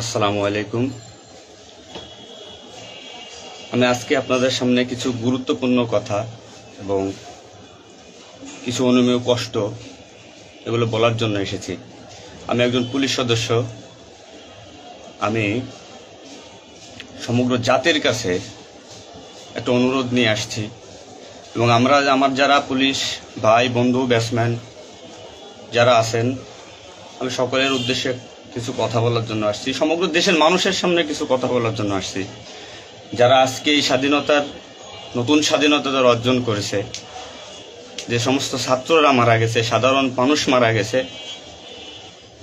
আসসালামু আলাইকুম। আমি আজকে আপনাদের সামনে কিছু গুরুত্বপূর্ণ কথা এবং কিছু অনুমেয় কষ্ট এগুলো বলার জন্য এসেছি। আমি একজন পুলিশ সদস্য। আমি সমগ্র জাতির কাছে একটা অনুরোধ নিয়ে আসছি এবং আমার যারা পুলিশ ভাই বন্ধু ব্যাটসম্যান যারা আছেন, আমি সকলের উদ্দেশ্যে কিছু কথা বলার জন্য আসছি। সমগ্র দেশের মানুষের সামনে কিছু কথা বলার জন্য আসছি। যারা আজকে এই নতুন স্বাধীনতা যারা অর্জন করেছে, যে সমস্ত ছাত্ররা মারা গেছে, সাধারণ মানুষ মারা গেছে,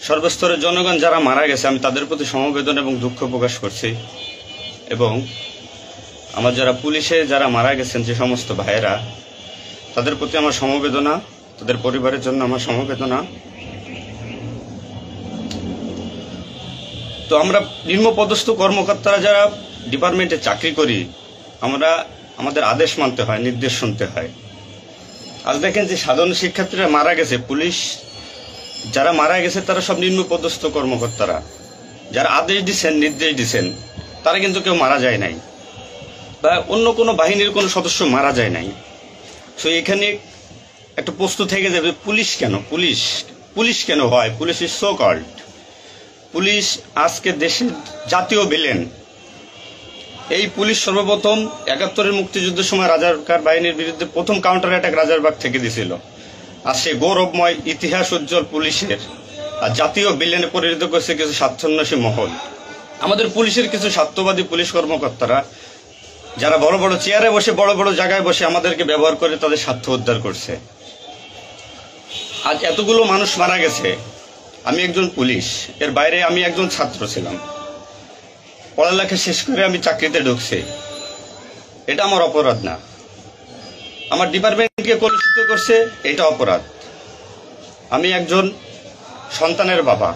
সর্বস্তরের জনগণ যারা মারা গেছে, আমি তাদের প্রতি সমবেদনা এবং দুঃখ প্রকাশ করছি। এবং আমার যারা পুলিশে যারা মারা গেছেন যে সমস্ত ভাইয়েরা, তাদের প্রতি আমার সমবেদনা, তাদের পরিবারের জন্য আমার সমবেদনা। তো আমরা নিম্নপদস্থ কর্মকর্তারা যারা ডিপার্টমেন্টে চাকরি করি, আমাদের আদেশ মানতে হয়, নির্দেশ শুনতে হয়। আজ দেখেন যে সাধারণ শিক্ষার্থীরা মারা গেছে, পুলিশ যারা মারা গেছে তারা সব নিম্নপদস্থ কর্মকর্তারা, যারা আদেশ দিচ্ছেন নির্দেশ দিচ্ছেন, তারা কিন্তু কেউ মারা যায় নাই, বা অন্য কোনো বাহিনীর কোনো সদস্য মারা যায় নাই। তো এখানে একটা প্রশ্ন থেকে যাবে, পুলিশ কেন পুলিশ কেন হয়? Police is so called. Police আজকে দেশের জাতীয় ভিলেন। এই পুলিশ সর্বপ্রথম ৭১-এর মুক্তিযুদ্ধের সময় রাজাকার বাহিনীর বিরুদ্ধে প্রথম কাউন্টার অ্যাটাক রাজারবাগ থেকে দিছিল। আর সে গৌরবময় ইতিহাস উজ্জ্বল পুলিশের আর জাতীয় ভিলেনে পরিণত করছে কিছু স্বার্থান্বেষী মহল। আমাদের পুলিশের কিছু স্বার্থবাদী পুলিশ কর্মকর্তারা যারা বড় বড় চেয়ারে বসে, বড় বড় জায়গায় বসে আমাদেরকে ব্যবহার করে তাদের স্বার্থ উদ্ধার করছে। আজ এতগুলো মানুষ মারা গেছে। আমি একজন পুলিশ, এর বাইরে আমি একজন ছাত্র ছিলাম। পড়ালেখা শেষ করে আমি চাকরিতে ঢুকছি। এটা আমার অপরাধ না। আমার ডিপার্টমেন্টকে কলুষিত করছে, এটা অপরাধ। আমি একজন সন্তানের বাবা।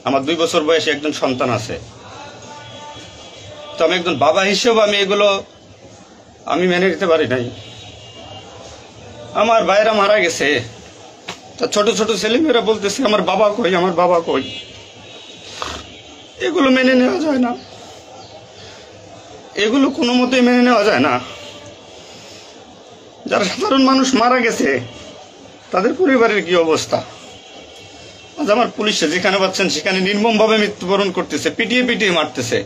আমার 2 বছর বয়সে একজন সন্তান আছে। তো আমি একজন বাবা হিসেবে আমি মেনে নিতে পারি নাই। আমার ভাইয়েরা মারা গেছে, তা ছোট ছোট ছেলেমেয়েরা বলতেছে আমার বাবা কই, আমার বাবা কই। এগুলো মেনে নেওয়া যায় না, এগুলো কোনো মতেই মেনে নেওয়া যায় না। যারা সাধারণ মানুষ মারা গেছে তাদের পরিবারের কি অবস্থা? আজ আমার পুলিশে যেখানে পাচ্ছেন সেখানে নির্মমভাবে মৃত্যুবরণ করতেছে, পিটিয়ে পিটিয়ে মারতেছে।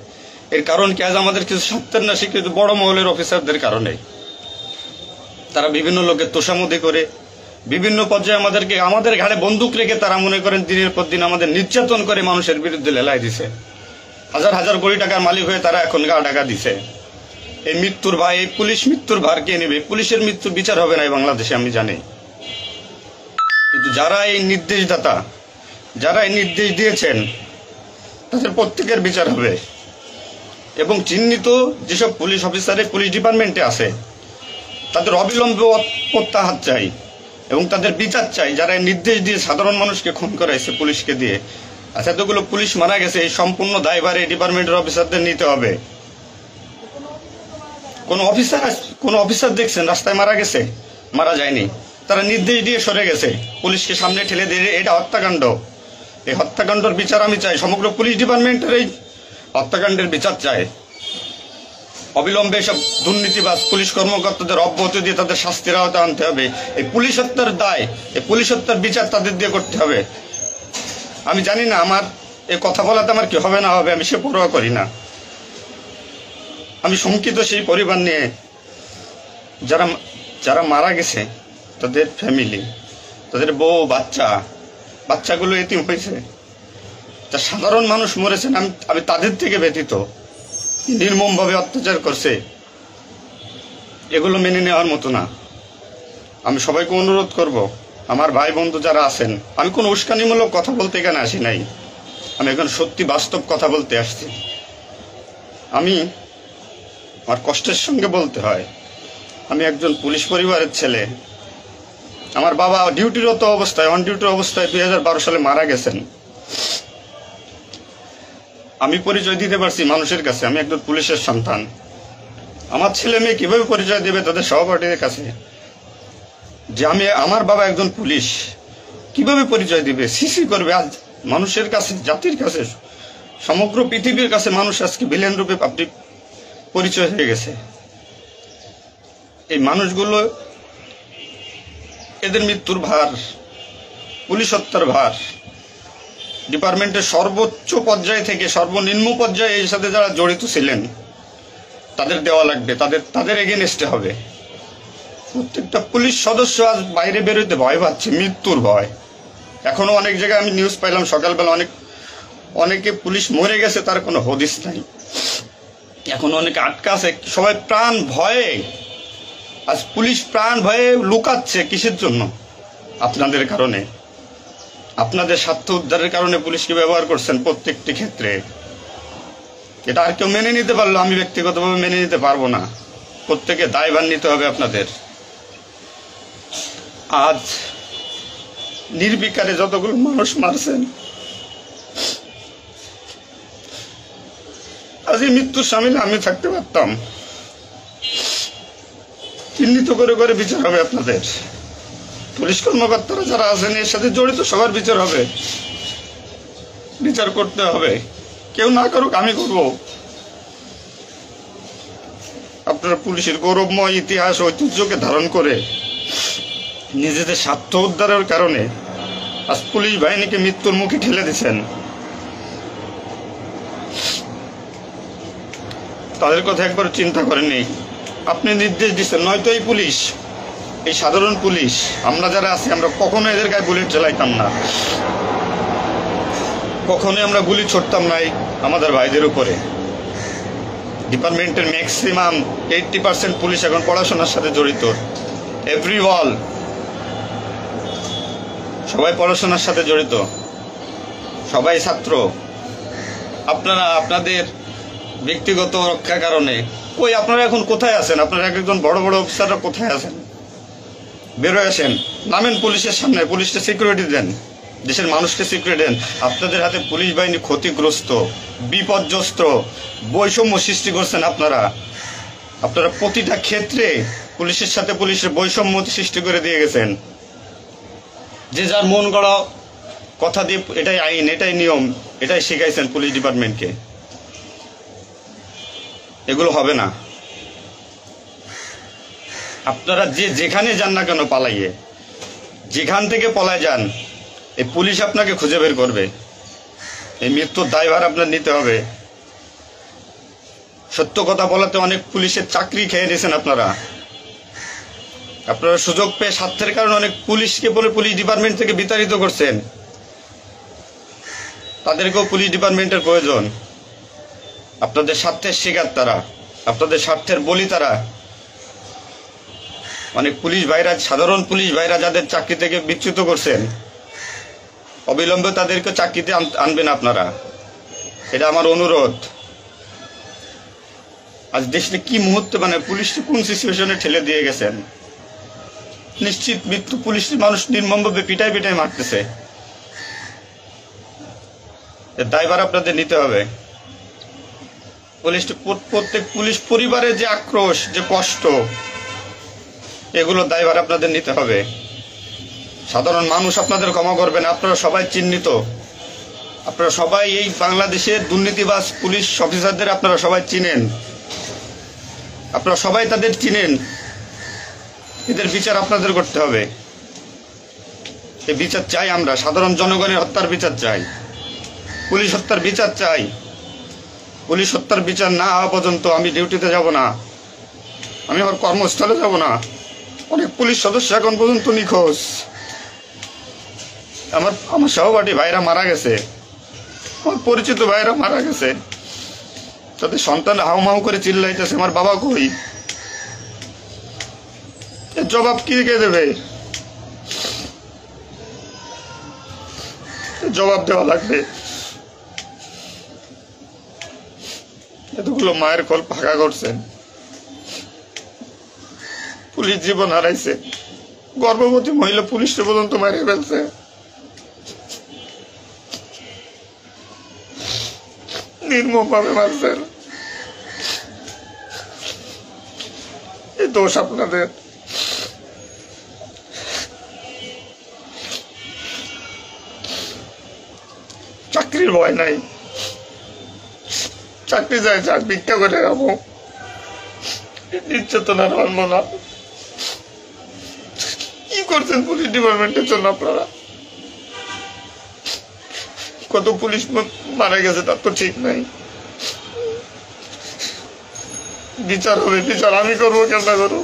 এর কারণ কি? আজ আমাদের কিছু সত্যের না স্বীকৃত বড় মহলের অফিসারদের কারণে। তারা বিভিন্ন লোকের তোষামোদি করে বিভিন্ন পর্যায়ে আমাদের ঘাড়ে বন্দুক রেখে তারা মনে করেন দিনের পর দিন আমাদের নির্যাতন করে মানুষের বিরুদ্ধে লেলাই দিছে। হাজার হাজার কোটি টাকার মালিক হয়ে তারা এখন গা টাকা দিছে। এই মৃত্যুর ভাই, এই পুলিশ মৃত্যুর ভার কে নেবে? পুলিশের মৃত্যুর বিচার হবে না এই বাংলাদেশে, আমি জানি। কিন্তু যারা এই নির্দেশদাতা, যারা এই নির্দেশ দিয়েছেন, তাদের প্রত্যেকের বিচার হবে। এবং চিহ্নিত যেসব পুলিশ অফিসারে পুলিশ ডিপার্টমেন্টে আছে তাদের অবিলম্বে প্রত্যাহার চাই এবং তাদের বিচার চাই, যারা নির্দেশ দিয়ে সাধারণ মানুষকে খুন করাইছে পুলিশকে দিয়ে। আচ্ছা, এতগুলো পুলিশ মারা গেছে, এই সম্পূর্ণ দায়ভার এই ডিপার্টমেন্টের অফিসারদের নিতে হবে। কোন অফিসার দেখছেন রাস্তায় মারা গেছে? মারা যায়নি। তারা নির্দেশ দিয়ে সরে গেছে, পুলিশকে সামনে ঠেলে দিয়ে। এটা হত্যাকাণ্ড। এই হত্যাকাণ্ডের বিচার আমি চাই। সমগ্র পুলিশ ডিপার্টমেন্টের এই হত্যাকাণ্ডের বিচার চাই। অবিলম্বে সব দুর্নীতিবাজ পুলিশ কর্মকর্তাদের অব্যাহতি দিয়ে তাদের শাস্তির আওতায় আনতে হবে। এই পুলিশ হত্যার দায়, এই পুলিশ হত্যার বিচার তাদের দিয়ে করতে হবে। আমি জানি না আমার এই কথা বলাতে আমার কি হবে না হবে, আমি সে পরোয়া করি না। আমি শঙ্কিত সেই পরিবার নিয়ে, যারা মারা গেছে, তাদের ফ্যামিলি, তাদের বউ বাচ্চাগুলো এতিম হয়েছে। যা সাধারণ মানুষ মরেছেন, আমি তাদের থেকে ব্যতীত। নির্মমভাবে অত্যাচার করছে, এগুলো মেনে নেওয়ার মতো না। আমি সবাইকে অনুরোধ করব, আমার ভাই বন্ধু যারা আছেন, আমি কোনো উস্কানিমূলক কথা বলতে এখানে আসি নাই। আমি এখন সত্যি বাস্তব কথা বলতে আসছি। আমার কষ্টের সঙ্গে বলতে হয়, আমি একজন পুলিশ পরিবারের ছেলে। আমার বাবা ডিউটিরত অবস্থায়, অন ডিউটি অবস্থায় 2012 সালে মারা গেছেন। আমি পরিচয় দিতে পারছি মানুষের কাছে, আমি একজন পুলিশের সন্তান। আমার ছেলে মেয়ে কিভাবে পরিচয় দেবে তাদের সহপাঠীদের কাছে যে আমার বাবা একজন পুলিশ? কিভাবে পরিচয় দিবে? সিসি করবে? আজ মানুষের কাছে, জাতির কাছে সমগ্র পৃথিবীর কাছে মানুষ আজকে ভিলেন রূপে আপনি পরিচয় হয়ে গেছে। এই মানুষগুলো, এদের মৃত্যুর ভার, পুলিশ হত্যার ভার ডিপার্টমেন্টের সর্বোচ্চ পর্যায় থেকে সর্বনিম্ন পর্যায়ে এর সাথে যারা জড়িত ছিলেন তাদের দেওয়া লাগবে, তাদের এগেনস্টে হবে। প্রত্যেকটা পুলিশ সদস্য আজ বাইরে বেরোতে ভয় পাচ্ছে, মৃত্যুর ভয়। এখনো অনেক জায়গায় আমি নিউজ পাইলাম সকালবেলা, অনেকে পুলিশ মরে গেছে, তার কোনো হদিস নাই। এখন অনেকে আটকা আছে, সবাই প্রাণ ভয়ে, আজ পুলিশ প্রাণ ভয়ে লুকাচ্ছে। কিসের জন্য? আপনাদের কারণে, আপনাদের স্বার্থ উদ্ধারের কারণে পুলিশকে ব্যবহার করছেন প্রত্যেকটি ক্ষেত্রে। এটা আর কেউ মেনে নিতে পারলো, আমি ব্যক্তিগতভাবে মেনে নিতে পারবো না। প্রত্যেকে দায়ভার নিতে হবে আপনাদের। আজ নির্বিকারে যতগুলো মানুষ মারছেন, আজ এই মৃত্যুর সামিলে আমি থাকতে পারতাম। চিহ্নিত করে করে বিচার হবে আপনাদের। পুলিশ কর্মকর্তারা যারা আছেন এর সাথে জড়িত সবার বিচার হবে, বিচার করতে হবে। কেউ না করুক, আমি করব। আপনারা পুলিশের গৌরবময় ইতিহাস ঐতিহ্যকে ধারণ করে নিজেদের স্বার্থ উদ্ধারের কারণে আজ পুলিশ বাহিনীকে মৃত্যুর মুখে ঠেলে দিচ্ছেন। তাদের কথা একবার চিন্তা করেননি। আপনি নির্দেশ দিচ্ছেন, নয়তো এই পুলিশ, এই সাধারণ পুলিশ, আমরা যারা আছি, আমরা কখনো এদের গায়ে বুলেট চালাইতাম না, কখনোই আমরা গুলি ছড়তাম নাই আমাদের ভাইদের উপরে। ডিপার্টমেন্টের ম্যাক্সিমাম 80% পুলিশ এখন পড়াশোনার সাথে জড়িত। এভরি ওয়াল, সবাই পড়াশোনার সাথে জড়িত, সবাই ছাত্র। আপনারা আপনাদের ব্যক্তিগত রক্ষার কারণে কই, আপনারা এখন কোথায় আছেন? আপনারা একজন বড় বড় অফিসাররা কোথায় আছেন? বেরোয় আসেন, নামেন পুলিশের সামনে, পুলিশকে সিকিউরিটি দেন, দেশের মানুষকে সিকিউরিটি দেন। আপনাদের হাতে পুলিশ বাহিনী ক্ষতিগ্রস্ত, বিপর্যস্ত, বৈষম্য সৃষ্টি করছেন আপনারা। আপনারা প্রতিটা ক্ষেত্রে পুলিশের সাথে পুলিশের বৈষম্য সৃষ্টি করে দিয়ে গেছেন। যে যার মন গড়া কথা দিয়ে এটাই আইন, এটাই নিয়ম, এটাই শিখাইছেন পুলিশ ডিপার্টমেন্টকে। এগুলো হবে না। আপনারা যেখানে যান না কেন পালাইয়ে, যেখান থেকে পলায় যান, এই পুলিশ আপনাকে খুঁজে বের করবে। এই মৃত্যুর দায়ভার আপনার নিতে হবে। সত্য কথা বলাতে অনেক পুলিশের চাকরি খেয়ে নিয়েছেন আপনারা। আপনারা সুযোগ পেয়ে স্বার্থের কারণে অনেক পুলিশকে বলে পুলিশ ডিপার্টমেন্ট থেকে বিতাড়িত করছেন। তাদেরকেও পুলিশ ডিপার্টমেন্টের প্রয়োজন। আপনাদের স্বার্থের শিকার তারা, আপনাদের স্বার্থের বলি তারা। অনেক পুলিশ ভাইরা, সাধারণ পুলিশ ভাইরা যাদের চাকরি থেকে বিচ্যুত করছেন, অবিলম্বে তাদেরকে চাকরিতে আনবেন আপনারা। এটা আমার অনুরোধ। আজ দেশে কি মুহূর্তে, মানে পুলিশকে কোন সিচুয়েশনে ঠেলে দিয়ে গেছেন। নিশ্চিত মৃত্যু, পুলিশ মানুষ নির্মমভাবে পিটাই পিটাই মারতেছে। এর দায়ভার আপনাদের নিতে হবে। প্রত্যেক পুলিশ পরিবারের যে আক্রোশ, যে কষ্ট, এগুলো দায়ভার আপনাদের নিতে হবে। সাধারণ মানুষ আপনাদের ক্ষমা করবেন। আপনারা সবাই চিহ্নিত, আপনারা সবাই এই বাংলাদেশের দুর্নীতিবাজ পুলিশ অফিসারদের আপনারা সবাই চিনেন, আপনারা সবাই তাদের চিনেন। এদের বিচার আপনাদের করতে হবে। এই বিচার চাই আমরা, সাধারণ জনগণের হত্যার বিচার চাই, পুলিশ হত্যার বিচার চাই। পুলিশ হত্যার বিচার না হওয়া পর্যন্ত আমি ডিউটিতে যাব না, আমি আমার কর্মস্থলে যাব না। অনেক পুলিশ সদস্য এখন পর্যন্ত নিখোঁজ। আমার সহপাঠী ভাইরা মারা গেছে, আমার পরিচিত ভাইরা মারা গেছে। তাদের সন্তান হাউমাউ করে চিল্লাইতেছে, আমার বাবা কই? এর জবাব কি কে দেবে? জবাব দেওয়া লাগবে। এতগুলো মায়ের কোল ফাঁকা করছেন, পুলিশ জীবন হারাইছে, গর্ভবতী মহিলা পুলিশে পর্যন্ত মারিয়ে ফেলছে। নির্মম ভাবে মারছেন। এই দোষ আপনাদের। চাকরির ভয় নাই, চাকরি যায় যাক, ভিক্ষা করে খাবো, নির্যাতন আর মানবো না। কি করছেন পুলিশ ডিপার্টমেন্টের জন্য আপনারা? কত পুলিশ মারা গেছে তার তো ঠিক নাই। বিচার হবে, বিচার আমি করবো, কেন করবো?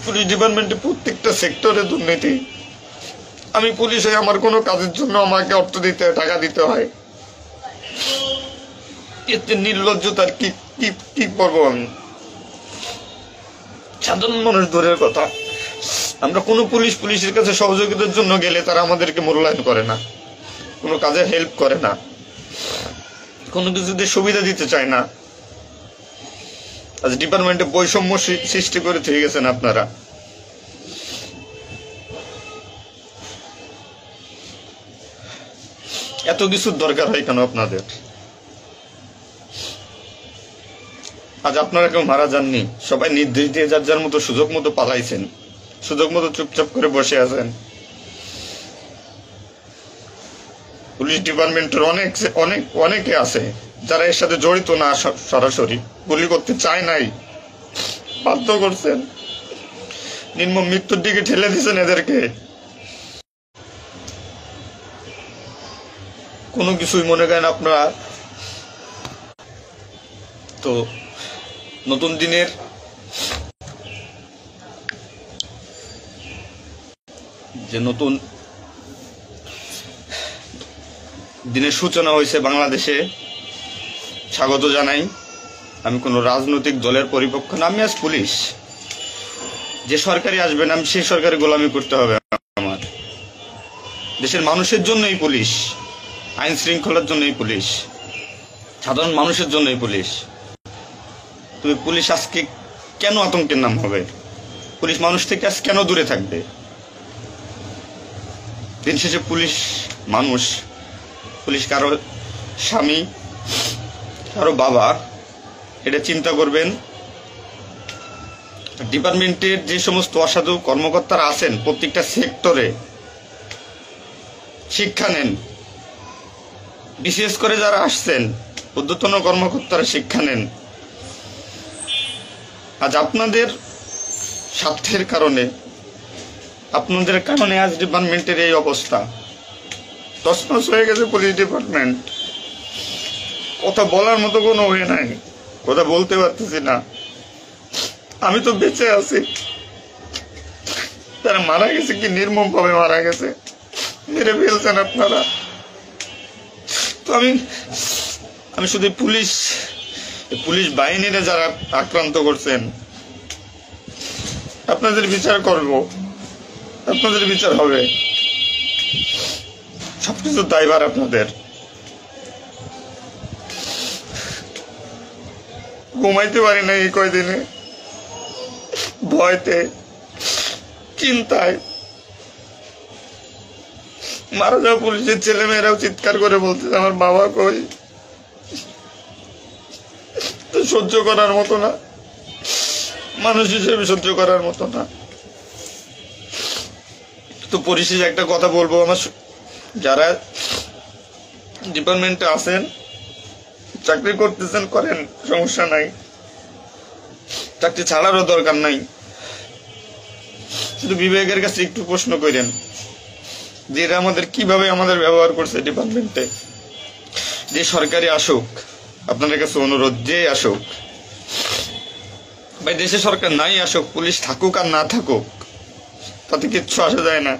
পুলিশ ডিপার্টমেন্টে প্রত্যেকটা সেক্টরে দুর্নীতি। আমি পুলিশ হয়ে আমার কোনো কাজের জন্য আমাকে অর্থ দিতে হয়, টাকা দিতে হয়। এতে নির্লজ্জতার কি কি কি করবো আমি? সাধারণ মানুষ দূরের কথা, আমরা কোনো পুলিশের কাছে সহযোগিতার জন্য গেলে তারা আমাদেরকে মূল্যায়ন করে না, কোনো কাজে হেল্প করে না, কোনো কিছুতে সুবিধা দিতে চায় না। আজ ডিপার্টমেন্টে বৈষম্য সৃষ্টি করে থেকে গেছেন আপনারা। এত কিছুর দরকার হয় কেন আপনাদের? আজ আপনারা কেউ মারা যাননি, সবাই নির্দেশ দিয়ে যার যার মতো সুযোগ মতো পালাইছেন, সুযোগ মতো চুপচাপ করে বসে আছেন। পুলিশ ডিপার্টমেন্টের অনেকে আছে যারা এর সাথে জড়িত না, সরাসরি গুলি করতে চায় নাই, বাধ্য করছেন, নির্মম মৃত্যুর দিকে ঠেলে দিয়েছেন এদেরকে। কোনো কিছুই মনে করেন আপনারা তো নতুন দিনের যে নতুন দিনের সূচনা হয়েছে বাংলাদেশে, স্বাগত জানাই। আমি কোনো রাজনৈতিক দলের পরিপক্ষ না, আমি আজ পুলিশ। যে সরকারি আসবেন আমি সেই সরকারি গোলামি করতে হবে আমার। দেশের মানুষের জন্যই পুলিশ, আইন শৃঙ্খলার জন্যই পুলিশ, সাধারণ মানুষের জন্যই পুলিশ। তুমি পুলিশ আজকে কেন আতঙ্কের নাম হবে? পুলিশ মানুষ থেকে আজ কেন দূরে থাকবে? দিন শেষে পুলিশ মানুষ, পুলিশ কারো স্বামী, কারো বাবা, এটা চিন্তা করবেন। ডিপার্টমেন্টের যে সমস্ত অসাধু কর্মকর্তারা আছেন প্রত্যেকটা সেক্টরে শিক্ষা নেন, বিশেষ করে যারা আসছেন ঊর্ধ্বতন কর্মকর্তারা শিক্ষা নেন। আজ আপনাদের স্বার্থের কারণে, আপনাদের কারণে আজ ডিপার্টমেন্টের এই অবস্থা, তছনছ হয়ে গেছে পুলিশ ডিপার্টমেন্ট। কথা বলার মতো কোনো ওয়ে নাই, কথা বলতে পারতেছি না। আমি তো বেঁচে আছি, তারা মারা গেছে, কি নির্মম ভাবে মারা গেছে, মেরে ফেলছেন আপনারা। তো আমি শুধু পুলিশ বাহিনীরা যারা আক্রান্ত করছেন আপনাদের বিচার করব, আপনাদের বিচার হবে। সবকিছু দায়ভার আপনাদের। ঘুমাইতে পারি না এই কয়দিনে, ভয়তে, চিন্তায়। মারা যাওয়া পুলিশের ছেলেমেয়েরাও চিৎকার করে বলছে আমার বাবা কই। তো সহ্য করার মতো না, মানুষ হিসেবে সহ্য করার মতো না। তো পরিশেষে একটা কথা বলবো, আমার যারা ডিপার্টমেন্টে আছেন, চাকরি করতেছেন করেন, সমস্যা নাই, চাকরি ছাড়ারও দরকার নাই। শুধু বিবেকের কাছে একটু প্রশ্ন করেন যে এরা আমাদের কিভাবে আমাদের ব্যবহার করছে ডিপার্টমেন্টে। যে সরকারি আসুক, আপনাদের কাছে অনুরোধ, যে আসুক ভাই, দেশে সরকার নাই আসুক, পুলিশ থাকুক আর না থাকুক তাতে কিচ্ছু আসা যায় না।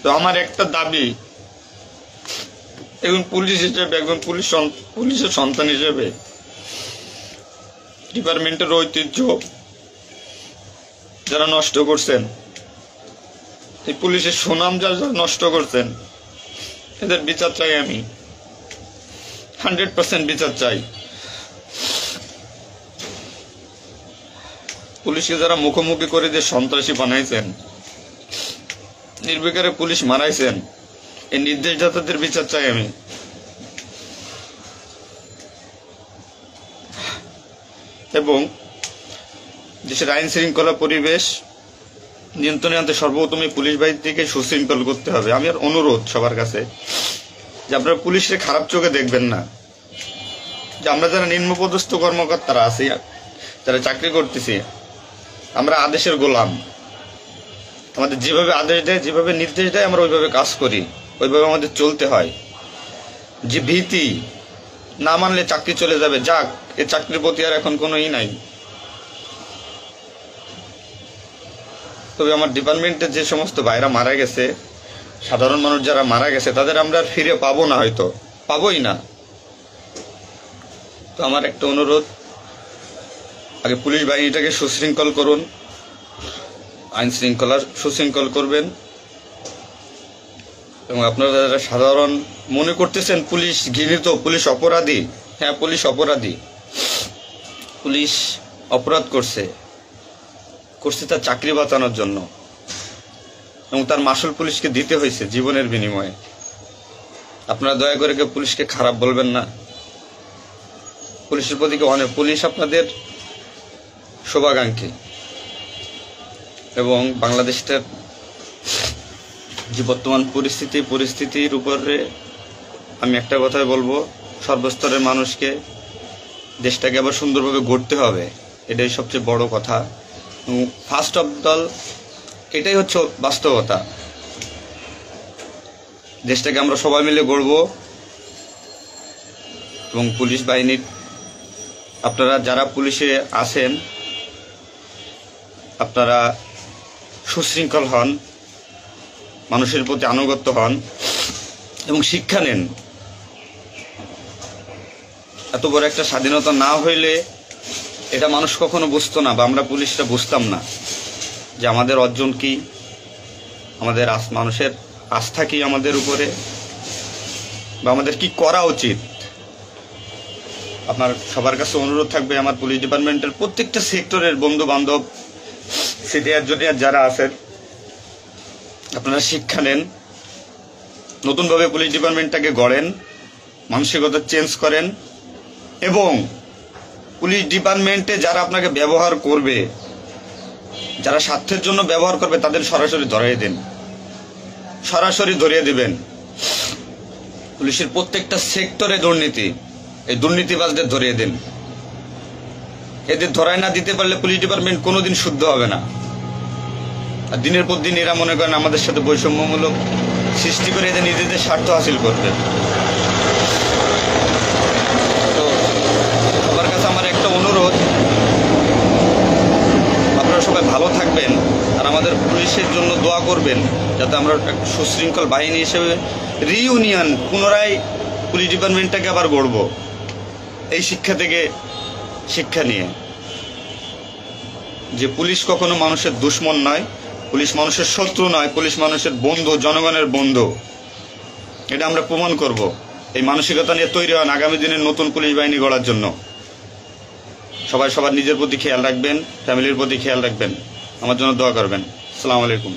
তো আমার একটা দাবি, একজন পুলিশ হিসেবে, একজন পুলিশের সন্তান হিসেবে, ডিপার্টমেন্টের ঐতিহ্য যারা নষ্ট করছেন, এই পুলিশের সুনাম যারা নষ্ট করছেন, এদের বিচার চাই আমি, 100% বিচার চাই। পুলিশকে যারা মুখোমুখি করে যে সন্ত্রাসী বানাইছেন, নির্বিকারে পুলিশ মারাইছেন, এই নির্দেশদাতাদের বিচার চাই আমি। এবং দেশের আইন শৃঙ্খলা পরিবেশ নিয়ন্ত্রণে আনতে সর্বপ্রথমে পুলিশ বাহিনীকে সুশৃঙ্খল করতে হবে। আমি আর অনুরোধ সবার কাছে, যে আপনারা পুলিশে খারাপ চোখে দেখবেন না, যে আমরা যারা নিম্নপদস্থ কর্মকর্তারা আছি, যারা চাকরি করতেছি, আমরা আদেশের গোলাম। আমাদের যেভাবে আদেশ দেয়, যেভাবে নির্দেশ দেয়, আমরা ওইভাবে কাজ করি, ওইভাবে আমাদের চলতে হয়। যে ভীতি, না মানলে চাকরি চলে যাবে, যাক, এ চাকরির প্রতি আর এখন কোনো নাই। তবে আমার ডিপার্টমেন্টে যে সমস্ত ভাইরা মারা গেছে, সাধারণ মানুষ যারা মারা গেছে, তাদের আমরা আর ফিরে পাবো না, হয়তো পাবোই না। তো আমার একটা অনুরোধ, আগে পুলিশ বাহিনীটাকে সুশৃঙ্খল করুন, আইন শৃঙ্খলা সুশৃঙ্খল করবেন। এবং আপনারা যারা সাধারণ মনে করতেছেন পুলিশ ঘৃণিত, পুলিশ অপরাধী, হ্যাঁ পুলিশ অপরাধী, পুলিশ অপরাধ করছে তার চাকরি বাঁচানোর জন্য, এবং তার মাসুল পুলিশকে দিতে হয়েছে জীবনের বিনিময়ে। আপনারা দয়া করে কেউ পুলিশকে খারাপ বলবেন না। পুলিশের প্রতি অনেক, পুলিশ আপনাদের শুভাকাঙ্ক্ষী। এবং বাংলাদেশটার যে বর্তমান পরিস্থিতির উপরে আমি একটা কথাই বলবো, সর্বস্তরের মানুষকে, দেশটাকে আবার সুন্দরভাবে গড়তে হবে, এটাই সবচেয়ে বড় কথা। ফার্স্ট অফ অল এটাই হচ্ছে বাস্তবতা। দেশটাকে আমরা সবাই মিলে গড়ব। এবং পুলিশ বাহিনীর আপনারা যারা পুলিশে আছেন, আপনারা সুশৃঙ্খল হন, মানুষের প্রতি আনুগত্য হন এবং শিক্ষা নেন। এত বড় একটা স্বাধীনতা না হইলে এটা মানুষ কখনো বুঝতো না, বা আমরা পুলিশরা বুঝতাম না যে আমাদের অর্জন কি, আমাদের মানুষের আস্থা কি আমাদের উপরে, বা আমাদের কি করা উচিত। আপনার সবার কাছে অনুরোধ থাকবে, আমার পুলিশ ডিপার্টমেন্টের প্রত্যেকটা সেক্টরের বন্ধু বান্ধব, সিনিয়র জুনিয়র যারা আছেন, আপনারা শিক্ষা নেন, নতুনভাবে পুলিশ ডিপার্টমেন্টটাকে গড়েন, মানসিকতা চেঞ্জ করেন। এবং পুলিশ ডিপার্টমেন্টে যারা আপনাকে ব্যবহার করবে, যারা স্বার্থের জন্য ব্যবহার করবে, তাদের সরাসরি ধরিয়ে দিবেন। পুলিশের প্রত্যেকটা সেক্টরে দুর্নীতি, এই দুর্নীতিবাজদের ধরিয়ে দিন। এদের ধরায় না দিতে পারলে পুলিশ ডিপার্টমেন্ট কোনোদিন শুদ্ধ হবে না। আর দিনের পর দিন এরা মনে করেন আমাদের সাথে বৈষম্যমূলক সৃষ্টি করে এদের নিজেদের স্বার্থ হাসিল করবে। তো সবার কাছে আমার একটা অনুরোধ, আপনারা সবাই ভালো থাকবেন আর আমাদের পুলিশের জন্য দোয়া করবেন, যাতে আমরা একটা সুশৃঙ্খল বাহিনী হিসেবে রিইউনিয়ন, পুনরায় পুলিশ ডিপার্টমেন্টটাকে আবার গড়ব, এই শিক্ষা থেকে শিক্ষা নিয়ে, যে পুলিশ কখনো মানুষের দুশ্মন নয়, পুলিশ মানুষের শত্রু নয়, পুলিশ মানুষের বন্ধু, জনগণের বন্ধু। এটা আমরা প্রমাণ করব। এই মানসিকতা নিয়ে তৈরি হন আগামী দিনের নতুন পুলিশ বাহিনী গড়ার জন্য। সবাই সবার নিজের প্রতি খেয়াল রাখবেন, ফ্যামিলির প্রতি খেয়াল রাখবেন, আমার জন্য দোয়া করবেন। আসসালামু আলাইকুম।